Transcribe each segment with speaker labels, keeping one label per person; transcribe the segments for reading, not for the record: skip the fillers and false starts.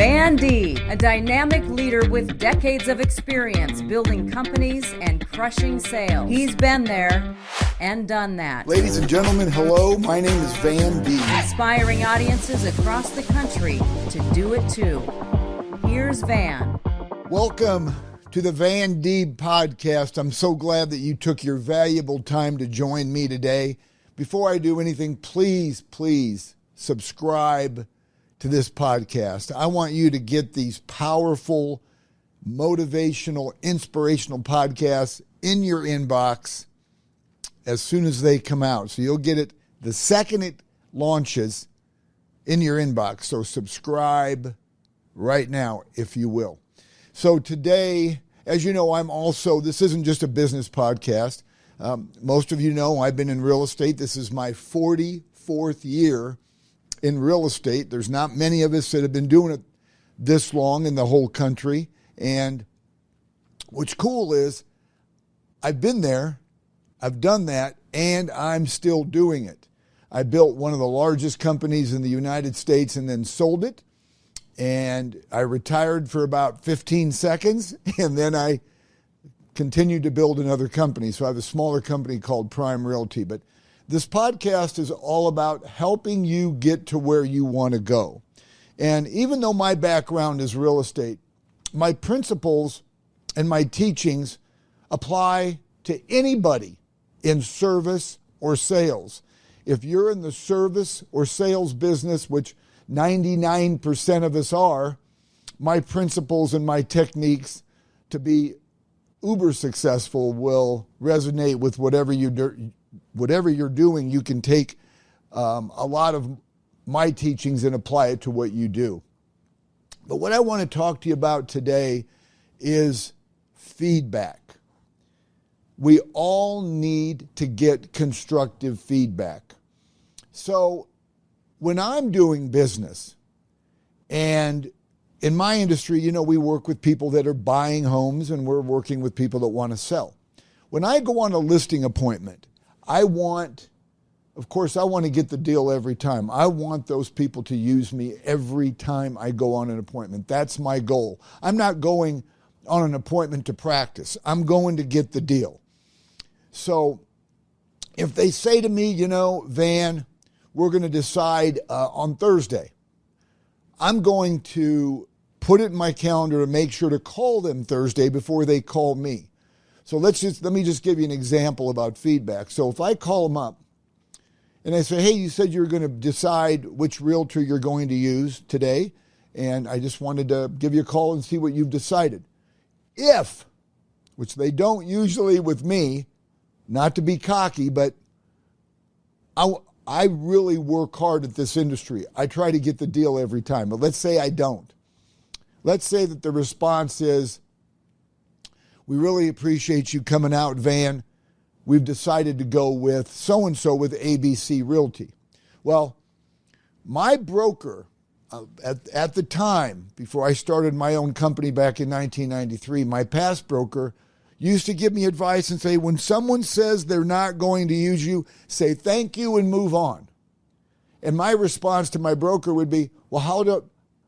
Speaker 1: Van D, a dynamic leader with decades of experience building companies and crushing sales. He's been there and done that.
Speaker 2: Ladies and gentlemen, hello. My name is Van D.
Speaker 1: Inspiring audiences across the country to do it too. Here's Van.
Speaker 2: Welcome to the Van Deeb Podcast. I'm so glad that you took your valuable time to join me today. Before I do anything, please subscribe to this podcast. I want you to get these powerful, motivational, inspirational podcasts in your inbox as soon as they come out. So you'll get it the second it launches in your inbox. So subscribe right now, if you will. So today, as you know, this isn't just a business podcast. Most of you know I've been in real estate. This is my 44th year in real estate. There's not many of us that have been doing it this long in the whole country. And what's cool is I've been there, I've done that, and I'm still doing it. I built one of the largest companies in the United States and then sold it. And I retired for about 15 seconds, and then I continued to build another company. So I have a smaller company called Prime Realty. But this podcast is all about helping you get to where you want to go. And even though my background is real estate, my principles and my teachings apply to anybody in service or sales. If you're in the service or sales business, which 99% of us are, my principles and my techniques to be uber successful will resonate with whatever you're doing. You can take a lot of my teachings and apply it to what you do. But what I want to talk to you about today is feedback. We all need to get constructive feedback. So when I'm doing business, and in my industry, we work with people that are buying homes and we're working with people that want to sell. When I go on a listing appointment, I want to get the deal every time. I want those people to use me every time I go on an appointment. That's my goal. I'm not going on an appointment to practice. I'm going to get the deal. So if they say to me, Van, we're going to decide on Thursday, I'm going to put it in my calendar to make sure to call them Thursday before they call me. So let me just give you an example about feedback. So if I call them up and I say, hey, you said you're going to decide which realtor you're going to use today, and I just wanted to give you a call and see what you've decided. If, which they don't usually with me, not to be cocky, but I really work hard at this industry. I try to get the deal every time, but let's say I don't. Let's say that the response is, we really appreciate you coming out, Van. We've decided to go with so-and-so with ABC Realty. Well, my broker at the time, before I started my own company back in 1993, my past broker used to give me advice and say, when someone says they're not going to use you, say thank you and move on. And my response to my broker would be, well,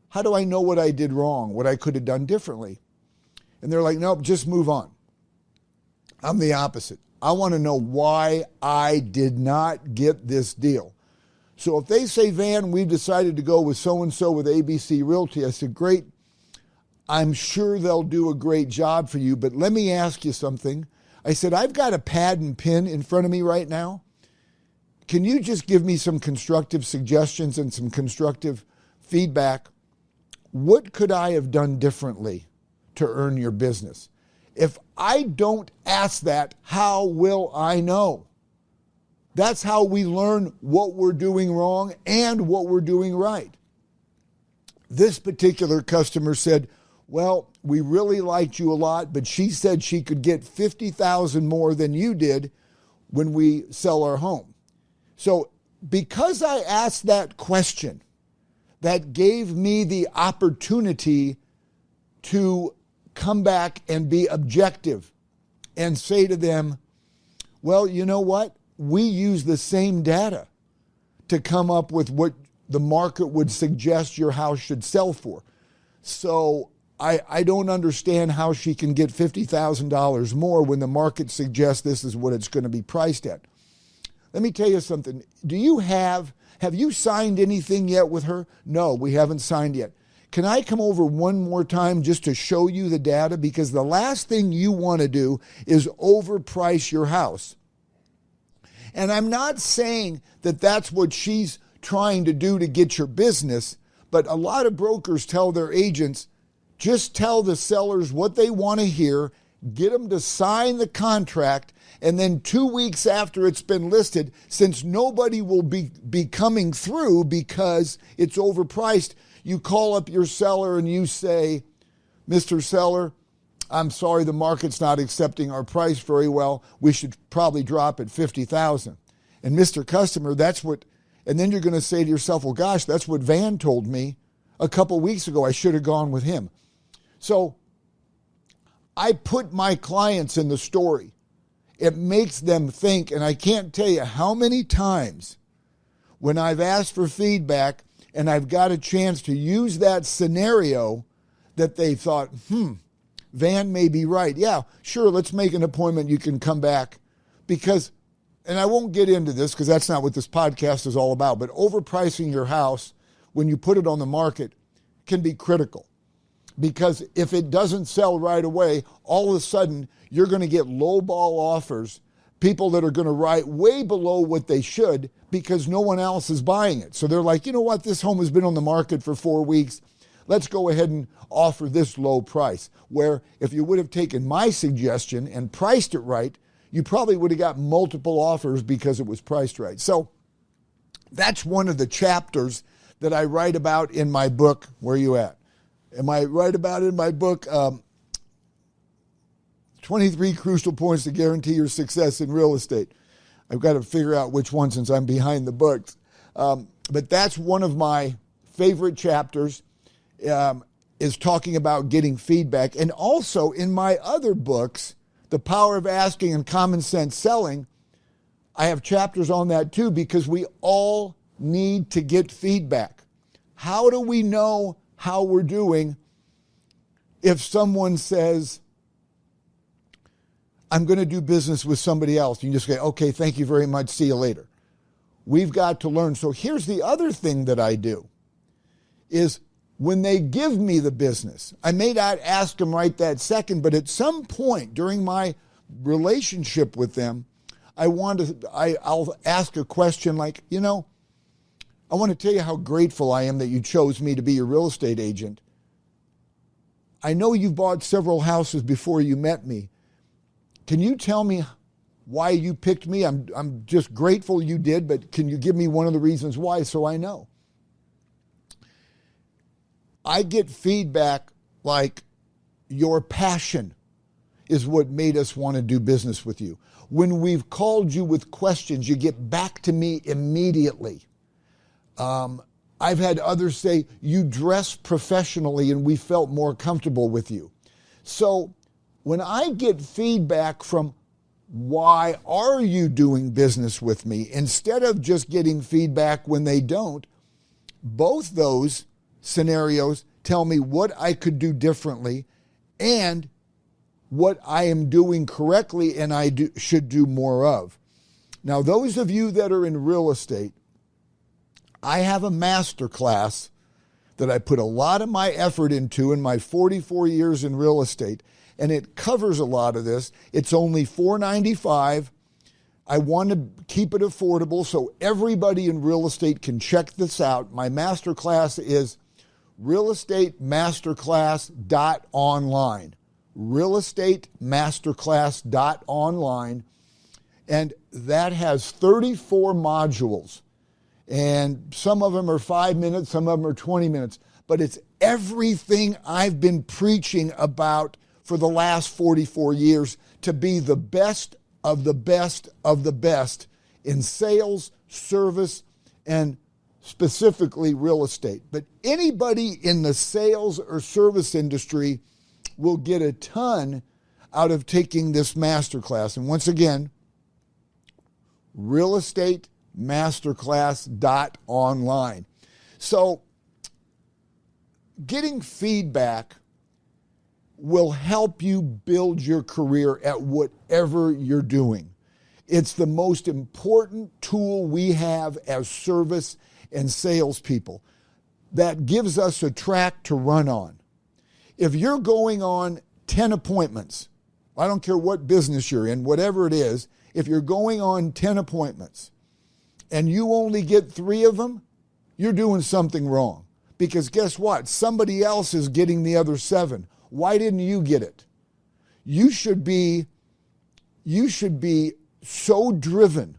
Speaker 2: how do I know what I did wrong, what I could have done differently? And they're like, nope, just move on. I'm the opposite. I want to know why I did not get this deal. So if they say, Van, we've decided to go with so-and-so with ABC Realty, I said, great. I'm sure they'll do a great job for you, but let me ask you something. I said, I've got a pad and pen in front of me right now. Can you just give me some constructive suggestions and some constructive feedback? What could I have done differently to earn your business? If I don't ask that, how will I know? That's how we learn what we're doing wrong and what we're doing right. This particular customer said, well, we really liked you a lot, but she said she could get $50,000 more than you did when we sell our home. So because I asked that question, that gave me the opportunity to come back and be objective and say to them, well, you know what? We use the same data to come up with what the market would suggest your house should sell for. So I don't understand how she can get $50,000 more when the market suggests this is what it's going to be priced at. Let me tell you something. Have you signed anything yet with her? No, we haven't signed yet. Can I come over one more time just to show you the data? Because the last thing you want to do is overprice your house. And I'm not saying that that's what she's trying to do to get your business, but a lot of brokers tell their agents, just tell the sellers what they want to hear, get them to sign the contract, and then 2 weeks after it's been listed, since nobody will be coming through because it's overpriced, you call up your seller and you say, Mr. Seller, I'm sorry the market's not accepting our price very well. We should probably drop at $50,000. And Mr. Customer, and then you're going to say to yourself, well, gosh, that's what Van told me a couple weeks ago. I should have gone with him. So I put my clients in the story. It makes them think, and I can't tell you how many times when I've asked for feedback and I've got a chance to use that scenario that they thought, Van may be right. Yeah, sure, let's make an appointment. You can come back. Because, and I won't get into this because that's not what this podcast is all about, but overpricing your house when you put it on the market can be critical. Because if it doesn't sell right away, all of a sudden you're going to get lowball offers, people that are going to write way below what they should because no one else is buying it. So they're like, you know what, this home has been on the market for 4 weeks. Let's go ahead and offer this low price. Where if you would have taken my suggestion and priced it right, you probably would have got multiple offers because it was priced right. So that's one of the chapters that I write about in my book. Where are you at? I write about in my book, 23 Crucial Points to Guarantee Your Success in Real Estate. I've got to figure out which one since I'm behind the books. But that's one of my favorite chapters, is talking about getting feedback. And also in my other books, The Power of Asking and Common Sense Selling, I have chapters on that too, because we all need to get feedback. How do we know how we're doing if someone says, I'm going to do business with somebody else? You just say, okay, thank you very much, see you later. We've got to learn. So here's the other thing that I do, is when they give me the business, I may not ask them right that second, but at some point during my relationship with them, I'll ask a question like, I want to tell you how grateful I am that you chose me to be your real estate agent. I know you've bought several houses before you met me. Can you tell me why you picked me? I'm just grateful you did, but can you give me one of the reasons why so I know? I get feedback like, your passion is what made us want to do business with you. When we've called you with questions, you get back to me immediately. I've had others say, you dress professionally and we felt more comfortable with you. So when I get feedback from, why are you doing business with me, instead of just getting feedback when they don't, both those scenarios tell me what I could do differently and what I am doing correctly and should do more of. Now, those of you that are in real estate, I have a master class that I put a lot of my effort into in my 44 years in real estate, and it covers a lot of this. It's only $495. I want to keep it affordable so everybody in real estate can check this out. My master class is realestatemasters.online. realestatemasters.online, and that has 34 modules. And some of them are 5 minutes, some of them are 20 minutes. But it's everything I've been preaching about for the last 44 years to be the best of the best of the best in sales, service, and specifically real estate. But anybody in the sales or service industry will get a ton out of taking this masterclass. And once again, realestatemasters.online. So getting feedback will help you build your career at whatever you're doing. It's the most important tool we have as service and salespeople that gives us a track to run on. If you're going on 10 appointments, I don't care what business you're in, whatever it is, if you're going on 10 appointments and you only get 3 of them, you're doing something wrong. Because guess what? Somebody else is getting the other 7. Why didn't you get it? You should be so driven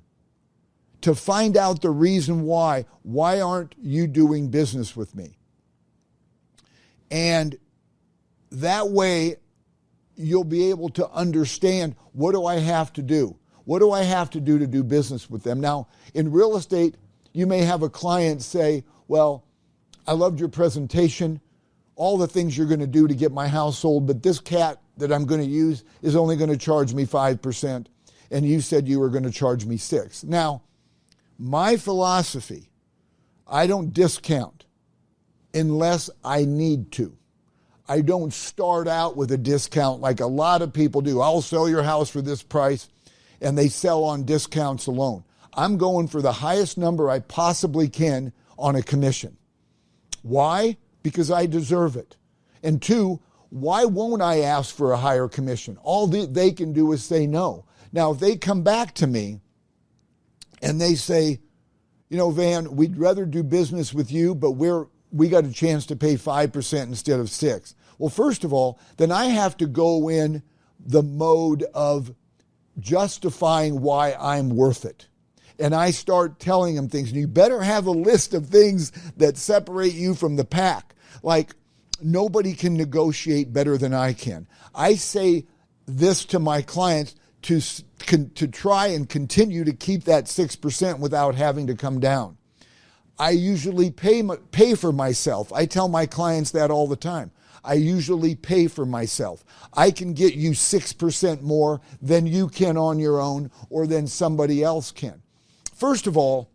Speaker 2: to find out the reason why. Why aren't you doing business with me? And that way you'll be able to understand, what do I have to do? What do I have to do business with them? Now, in real estate, you may have a client say, well, I loved your presentation, all the things you're going to do to get my house sold, but this cat that I'm going to use is only going to charge me 5%, and you said you were going to charge me 6%. Now, my philosophy, I don't discount unless I need to. I don't start out with a discount like a lot of people do. I'll sell your house for this price, and they sell on discounts alone. I'm going for the highest number I possibly can on a commission. Why? Because I deserve it. And 2, why won't I ask for a higher commission? All they can do is say no. Now, if they come back to me and they say, you know, Van, we'd rather do business with you, but we got a chance to pay 5% instead of 6%. Well, first of all, then I have to go in the mode of justifying why I'm worth it. And I start telling them things. And you better have a list of things that separate you from the pack. Like, nobody can negotiate better than I can. I say this to my clients to try and continue to keep that 6% without having to come down. I usually pay for myself. I tell my clients that all the time. I usually pay for myself. I can get you 6% more than you can on your own or than somebody else can. First of all,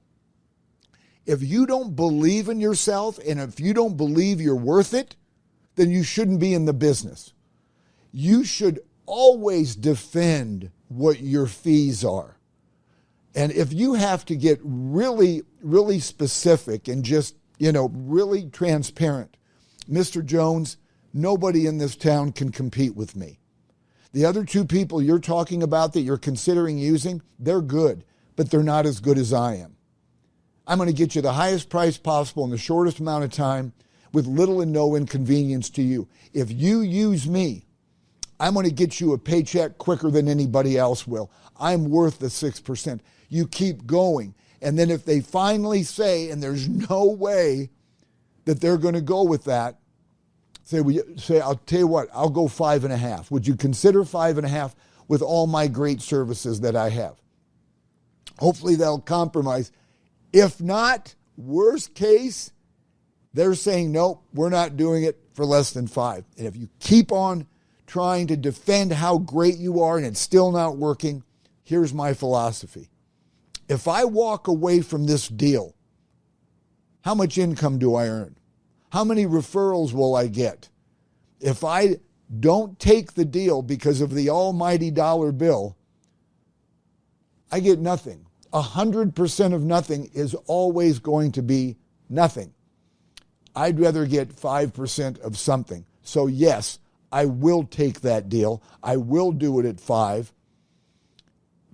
Speaker 2: if you don't believe in yourself and if you don't believe you're worth it, then you shouldn't be in the business. You should always defend what your fees are. And if you have to get really, really specific and just, really transparent, Mr. Jones, nobody in this town can compete with me. The other 2 people you're talking about that you're considering using, they're good, but they're not as good as I am. I'm going to get you the highest price possible in the shortest amount of time with little and no inconvenience to you. If you use me, I'm going to get you a paycheck quicker than anybody else will. I'm worth the 6%. You keep going. And then if they finally say, and there's no way that they're going to go with that, say, I'll tell you what, I'll go 5.5. Would you consider 5.5 with all my great services that I have? Hopefully they'll compromise. If not, worst case, they're saying, nope, we're not doing it for less than 5. And if you keep on trying to defend how great you are and it's still not working, here's my philosophy. If I walk away from this deal, how much income do I earn? How many referrals will I get? If I don't take the deal because of the almighty dollar bill, I get nothing. 100% of nothing is always going to be nothing. I'd rather get 5% of something. So yes, I will take that deal. I will do it at 5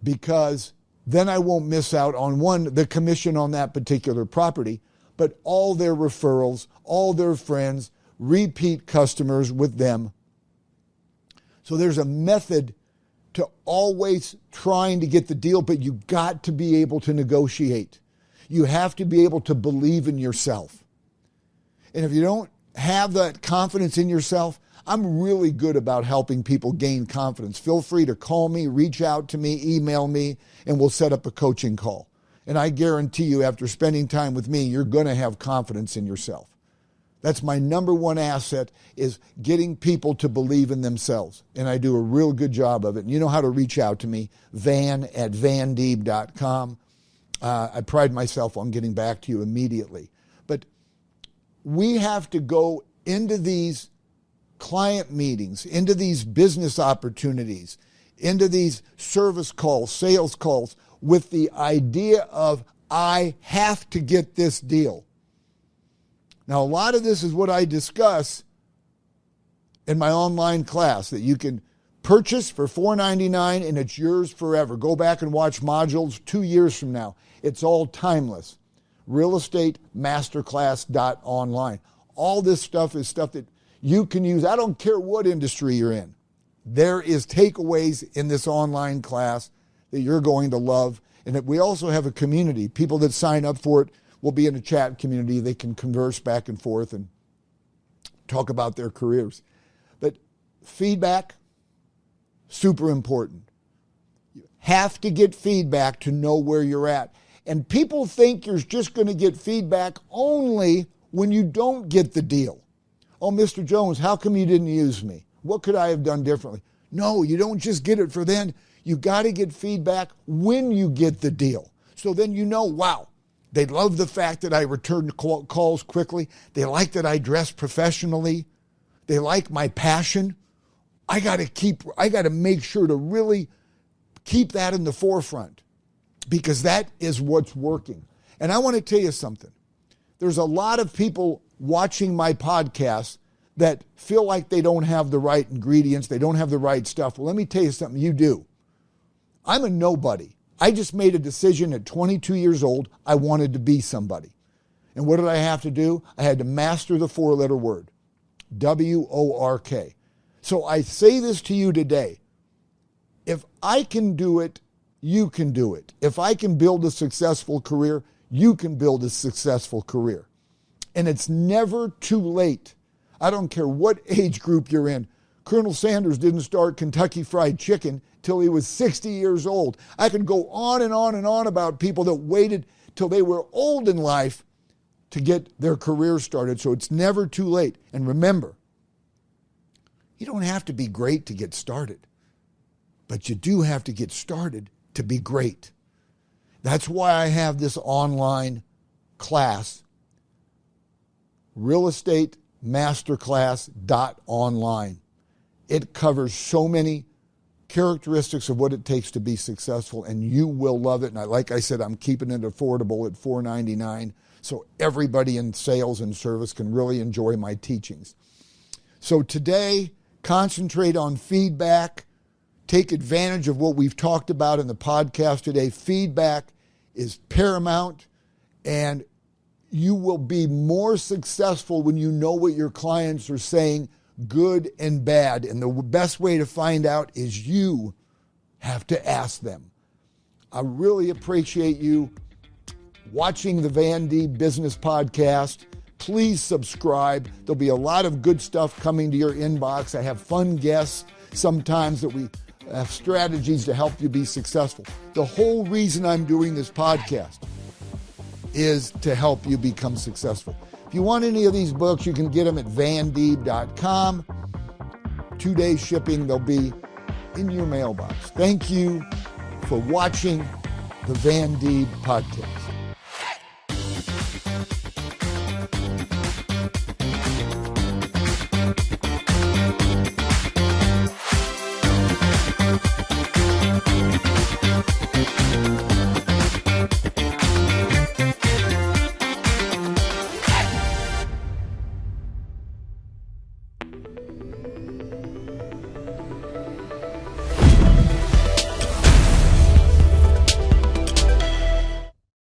Speaker 2: because then I won't miss out on the commission on that particular property, but all their referrals, all their friends, repeat customers with them. So there's a method to always trying to get the deal, but you got to be able to negotiate. You have to be able to believe in yourself. And if you don't have that confidence in yourself, I'm really good about helping people gain confidence. Feel free to call me, reach out to me, email me, and we'll set up a coaching call. And I guarantee you, after spending time with me, you're going to have confidence in yourself. That's my number one asset, is getting people to believe in themselves. And I do a real good job of it. And you know how to reach out to me, van@vandeeb.com. I pride myself on getting back to you immediately. But we have to go into these client meetings, into these business opportunities, into these service calls, sales calls, with the idea of, I have to get this deal. Now, a lot of this is what I discuss in my online class that you can purchase for $4.99 and it's yours forever. Go back and watch modules 2 years from now. It's all timeless. RealestateMasterclass.online. All this stuff is stuff that you can use. I don't care what industry you're in. There is takeaways in this online class that you're going to love. And that we also have a community. People that sign up for it will be in a chat community. They can converse back and forth and talk about their careers. But feedback, super important. You have to get feedback to know where you're at. And people think you're just going to get feedback only when you don't get the deal. Oh, Mr. Jones, how come you didn't use me? What could I have done differently? No, you don't just get it for then. You got to get feedback when you get the deal. So then you know, wow, they love the fact that I return calls quickly. They like that I dress professionally. They like my passion. I got to make sure to really keep that in the forefront because that is what's working. And I want to tell you something. There's a lot of people watching my podcast that feel like they don't have the right ingredients. They don't have the right stuff. Well, let me tell you something. You do. I'm a nobody. I just made a decision at 22 years old. I wanted to be somebody. And what did I have to do? I had to master the 4-letter word, WORK. So I say this to you today. If I can do it, you can do it. If I can build a successful career, you can build a successful career. And it's never too late. I don't care what age group you're in. Colonel Sanders didn't start Kentucky Fried Chicken till he was 60 years old. I could go on and on and on about people that waited till they were old in life to get their career started. So it's never too late. And remember, you don't have to be great to get started, but you do have to get started to be great. That's why I have this online class, realestatemmasterclass.online. It covers so many characteristics of what it takes to be successful, and you will love it. And like I said, I'm keeping it affordable at $4.99 so everybody in sales and service can really enjoy my teachings. So today, concentrate on feedback. Take advantage of what we've talked about in the podcast today. Feedback is paramount, and you will be more successful when you know what your clients are saying, good and bad. And the best way to find out is you have to ask them. I really appreciate you watching the Van Deeb Business Podcast. Please subscribe. There'll be a lot of good stuff coming to your inbox. I have fun guests sometimes that we have strategies to help you be successful. The whole reason I'm doing this podcast is to help you become successful. If you want any of these books, you can get them at vandeeb.com. 2-day shipping, they'll be in your mailbox. Thank you for watching the Van Deeb Podcast.